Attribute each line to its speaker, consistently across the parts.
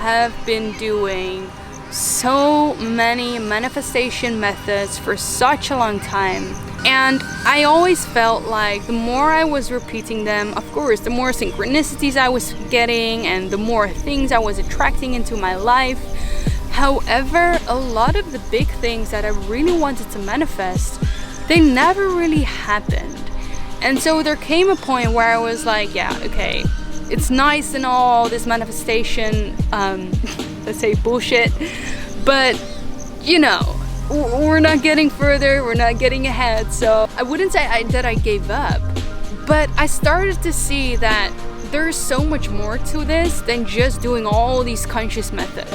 Speaker 1: have been doing so many manifestation methods for such a long time, and I always felt like the more I was repeating them, of course, the more synchronicities I was getting and the more things I was attracting into my life. However, a lot of the big things that I really wanted to manifest, they never really happened. And so there came a point where I was like, yeah, okay, it's nice and all this manifestation, let's say bullshit, but you know, we're not getting further, we're not getting ahead. So I wouldn't say that I gave up, but I started to see that there's so much more to this than just doing all these conscious methods.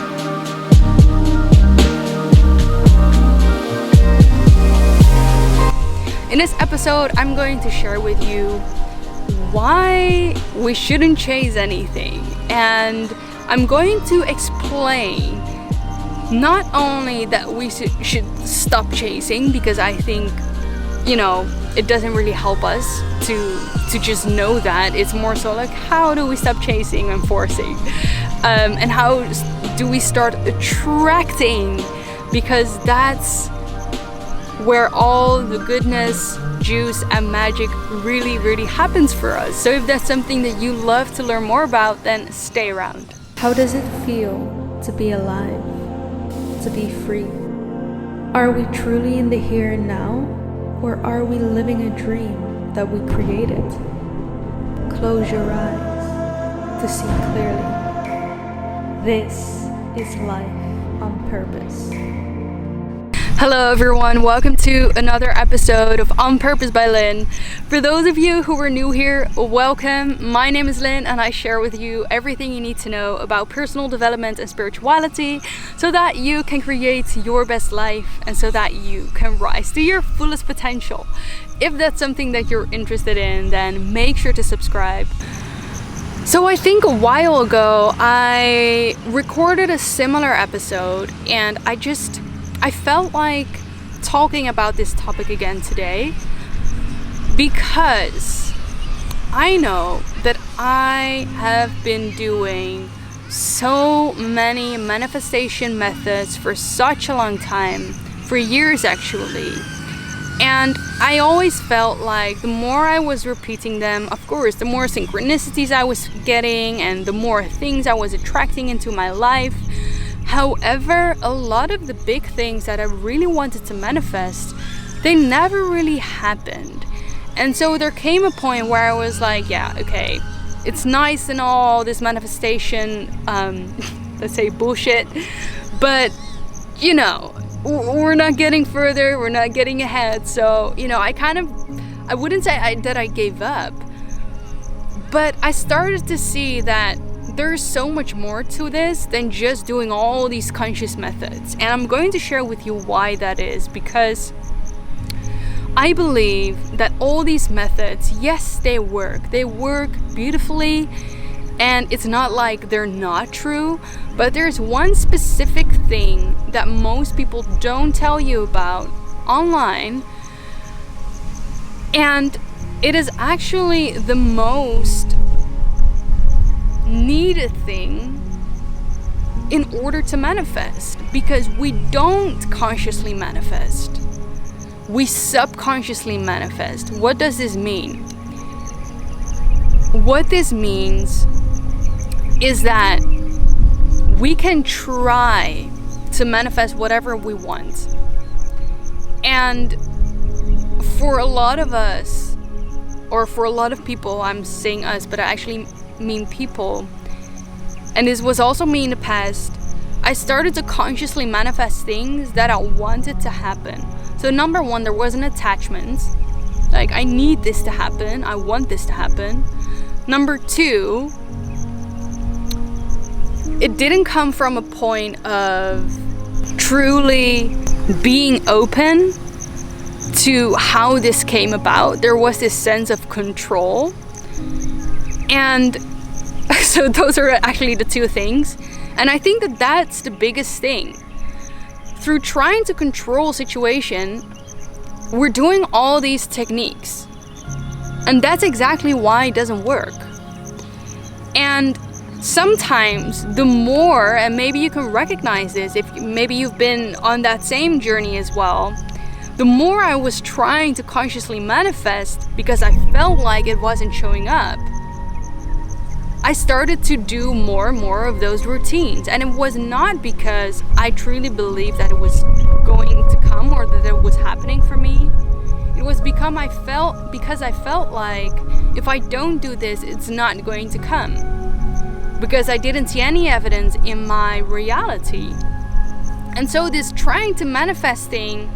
Speaker 1: In this episode, I'm going to share with you why we shouldn't chase anything, and I'm going to explain not only that we should stop chasing, because I think, you know, it doesn't really help us to just know that. It's more so like, how do we stop chasing and forcing, and how do we start attracting, because that's where all the goodness, juice and magic really happens for us. So if that's something that you love to learn more about, then stay around.
Speaker 2: How does it feel to be alive, to be free? Are we truly in the here and now, or are we living a dream that we created? Close your eyes to see clearly. This is life on purpose.
Speaker 1: Hello everyone, welcome to another episode of On Purpose by Lynn. For those of you who are new here, welcome. My name is Lynn and I share with you everything you need to know about personal development and spirituality so that you can create your best life and so that you can rise to your fullest potential. If that's something that you're interested in, then make sure to subscribe. So I think a while ago I recorded a similar episode and I felt like talking about this topic again today because I know that I have been doing so many manifestation methods for such a long time, for years actually. And I always felt like the more I was repeating them, of course, the more synchronicities I was getting and the more things I was attracting into my life. However, a lot of the big things that I really wanted to manifest, they never really happened. And so there came a point where I was like, yeah, okay, it's nice and all this manifestation, let's say bullshit, but you know, we're not getting further, we're not getting ahead. So, you know, I wouldn't say that I gave up, but I started to see that there's so much more to this than just doing all these conscious methods. And I'm going to share with you why that is, because I believe that all these methods, yes, they work beautifully, and it's not like they're not true, but there's one specific thing that most people don't tell you about online, and it is actually the most needed thing in order to manifest, because we don't consciously manifest, we subconsciously manifest. What does this mean? What this means is that we can try to manifest whatever we want, and for a lot of us, or for a lot of people, I'm saying us, but I actually mean people, and this was also me in the past, I started to consciously manifest things that I wanted to happen. So number one, there was an attachment, like I need this to happen, I want this to happen. Number two, it didn't come from a point of truly being open to how this came about. There was this sense of control. And so those are actually the two things. And I think that that's the biggest thing. Through trying to control a situation, we're doing all these techniques. And that's exactly why it doesn't work. And sometimes the more, and maybe you can recognize this if maybe you've been on that same journey as well, the more I was trying to consciously manifest because I felt like it wasn't showing up, I started to do more and more of those routines. And it was not because I truly believed that it was going to come or that it was happening for me. It was because I felt like if I don't do this, it's not going to come. Because I didn't see any evidence in my reality. And so this trying to manifest thing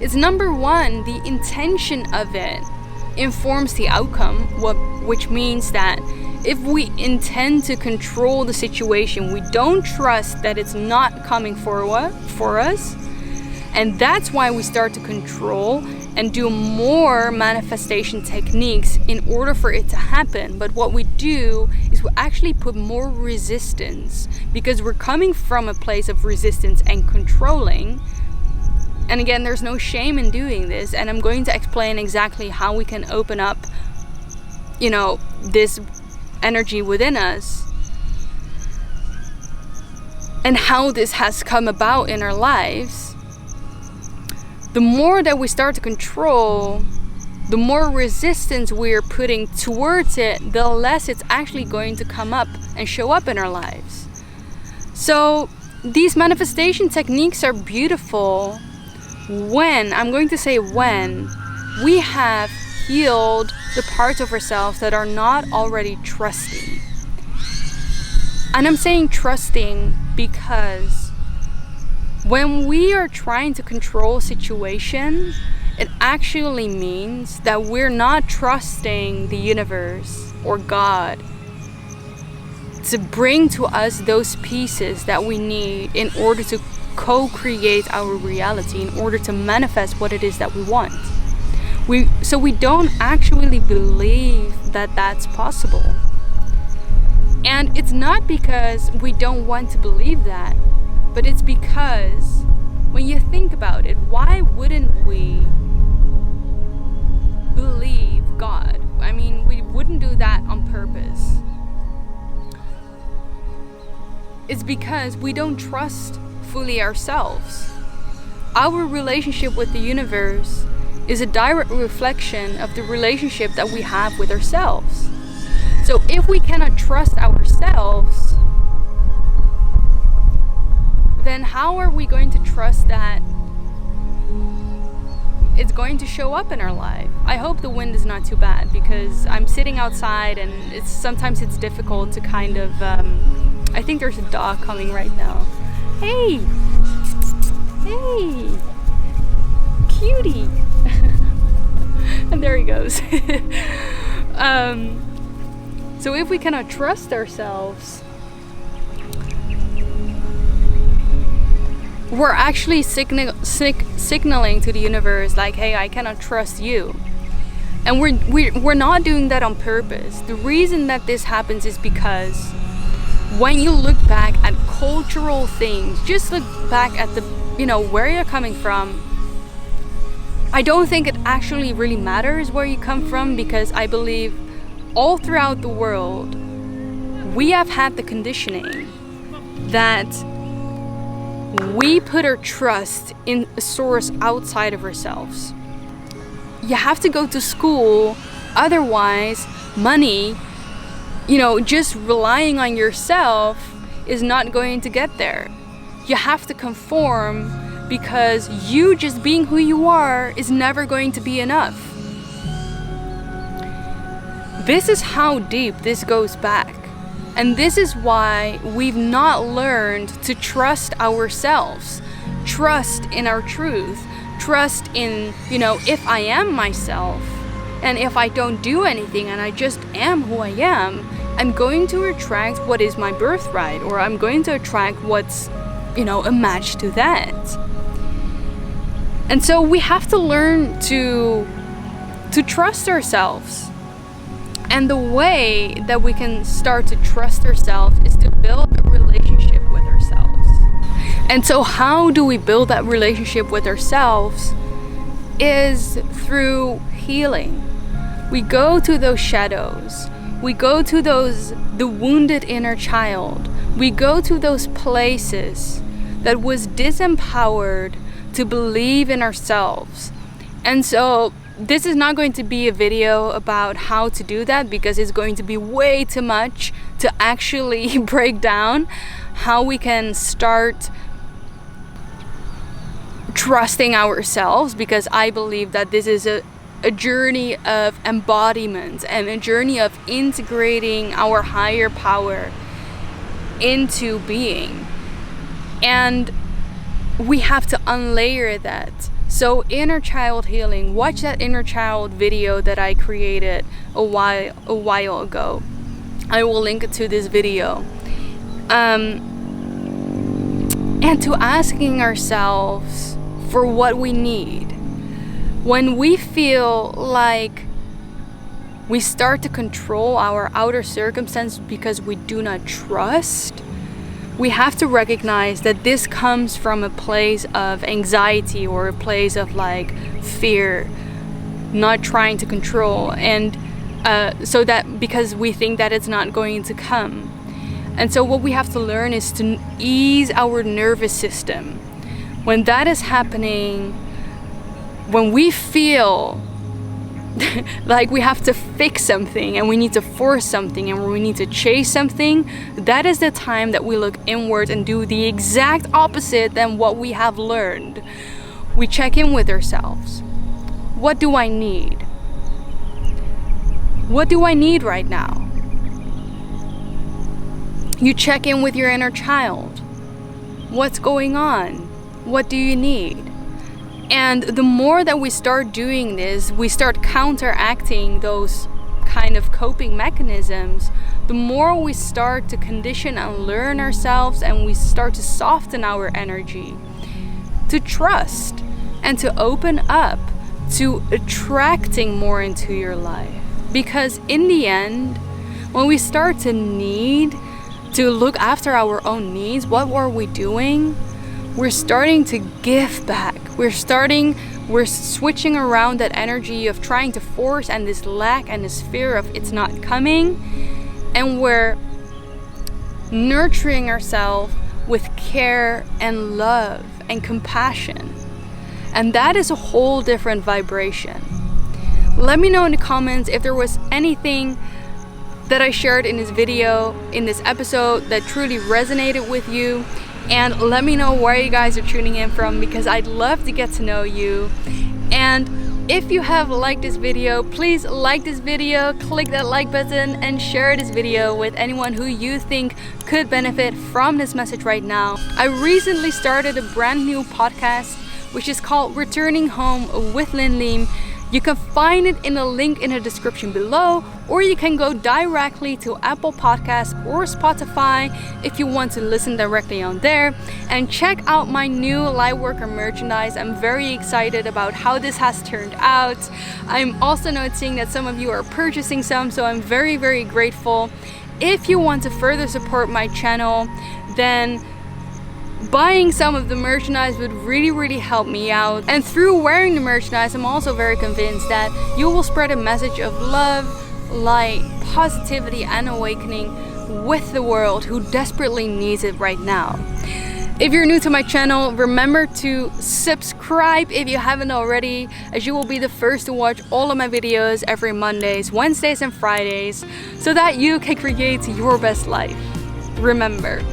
Speaker 1: is, number one, the intention of it informs the outcome, which means that if we intend to control the situation, we don't trust that it's not coming for us. And that's why we start to control and do more manifestation techniques in order for it to happen. But what we do is we actually put more resistance because we're coming from a place of resistance and controlling. And again, there's no shame in doing this. And I'm going to explain exactly how we can open up, this energy within us and how this has come about in our lives. The more that we start to control, the more resistance we're putting towards it, the less it's actually going to come up and show up in our lives. So these manifestation techniques are beautiful when we have healed the parts of ourselves that are not already trusting. And I'm saying trusting because when we are trying to control a situation, it actually means that we're not trusting the universe or God to bring to us those pieces that we need in order to co-create our reality, in order to manifest what it is that we want. So we don't actually believe that that's possible. And it's not because we don't want to believe that, but it's because when you think about it, why wouldn't we believe God? I mean, we wouldn't do that on purpose. It's because we don't trust fully ourselves. Our relationship with the universe is a direct reflection of the relationship that we have with ourselves. So if we cannot trust ourselves, then how are we going to trust that it's going to show up in our life? I hope the wind is not too bad because I'm sitting outside and sometimes it's difficult to kind of, I think there's a dog coming right now. Hey, cutie. And there he goes. So if we cannot trust ourselves, we're actually signaling to the universe like, hey, I cannot trust you. And we're not doing that on purpose. The reason that this happens is because when you look back at cultural things, just look back at the, where you're coming from. I don't think it actually really matters where you come from, because I believe all throughout the world we have had the conditioning that we put our trust in a source outside of ourselves. You have to go to school, otherwise money, just relying on yourself is not going to get there. You have to conform, because you just being who you are is never going to be enough. This is how deep this goes back. And this is why we've not learned to trust ourselves, trust in our truth, trust in, if I am myself, and if I don't do anything and I just am who I am, I'm going to attract what is my birthright, or I'm going to attract what's, a match to that. And so we have to learn to trust ourselves. And the way that we can start to trust ourselves is to build a relationship with ourselves. And so how do we build that relationship with ourselves? Is through healing. We go to those shadows We go to the wounded inner child. We go to those places that was disempowered to believe in ourselves. And so this is not going to be a video about how to do that, because it's going to be way too much to actually break down how we can start trusting ourselves, because I believe that this is a journey of embodiment and a journey of integrating our higher power into being. And we have to unlayer that. So inner child healing, watch that inner child video that I created a while ago. I will link it to this video. And to asking ourselves for what we need. When we feel like we start to control our outer circumstances because we do not trust, we have to recognize that this comes from a place of anxiety or a place of like fear, not trying to control, and so that because we think that it's not going to come. And so what we have to learn is to ease our nervous system. When that is happening, when we feel like we have to fix something and we need to force something and we need to chase something, that is the time that we look inward and do the exact opposite than what we have learned. We check in with ourselves. What do I need? What do I need right now? You check in with your inner child. What's going on? What do you need? And the more that we start doing this, we start counteracting those kind of coping mechanisms, the more we start to condition and learn ourselves, and we start to soften our energy, to trust and to open up to attracting more into your life. Because in the end, when we start to need to look after our own needs, what were we doing? We're starting to give back. We're switching around that energy of trying to force and this lack and this fear of it's not coming. And we're nurturing ourselves with care and love and compassion. And that is a whole different vibration. Let me know in the comments if there was anything that I shared in this video, in this episode, that truly resonated with you. And let me know where you guys are tuning in from, because I'd love to get to know you. And if you have liked this video, please like this video, click that like button, and share this video with anyone who you think could benefit from this message right now. I recently started a brand new podcast, which is called Returning Home with Lynn Lim. You can find it in a link in the description below, or you can go directly to Apple Podcasts or Spotify if you want to listen directly on there. And check out my new Lightworker merchandise. I'm very excited about how this has turned out. I'm also noticing that some of you are purchasing some, so I'm very, very grateful. If you want to further support my channel, then buying some of the merchandise would really help me out. And through wearing the merchandise, I'm also very convinced that you will spread a message of love, light, positivity, and awakening with the world who desperately needs it right now. If you're new to my channel, remember to subscribe if you haven't already, as you will be the first to watch all of my videos every Mondays, Wednesdays, and Fridays, so that you can create your best life. Remember,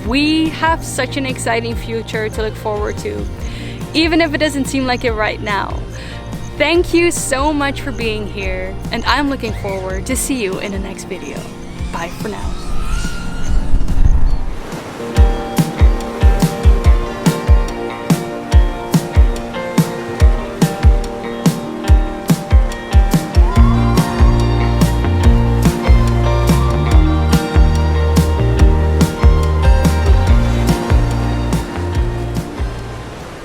Speaker 1: we have such an exciting future to look forward to, even if it doesn't seem like it right now. Thank you so much for being here, and I'm looking forward to see you in the next video. Bye for now.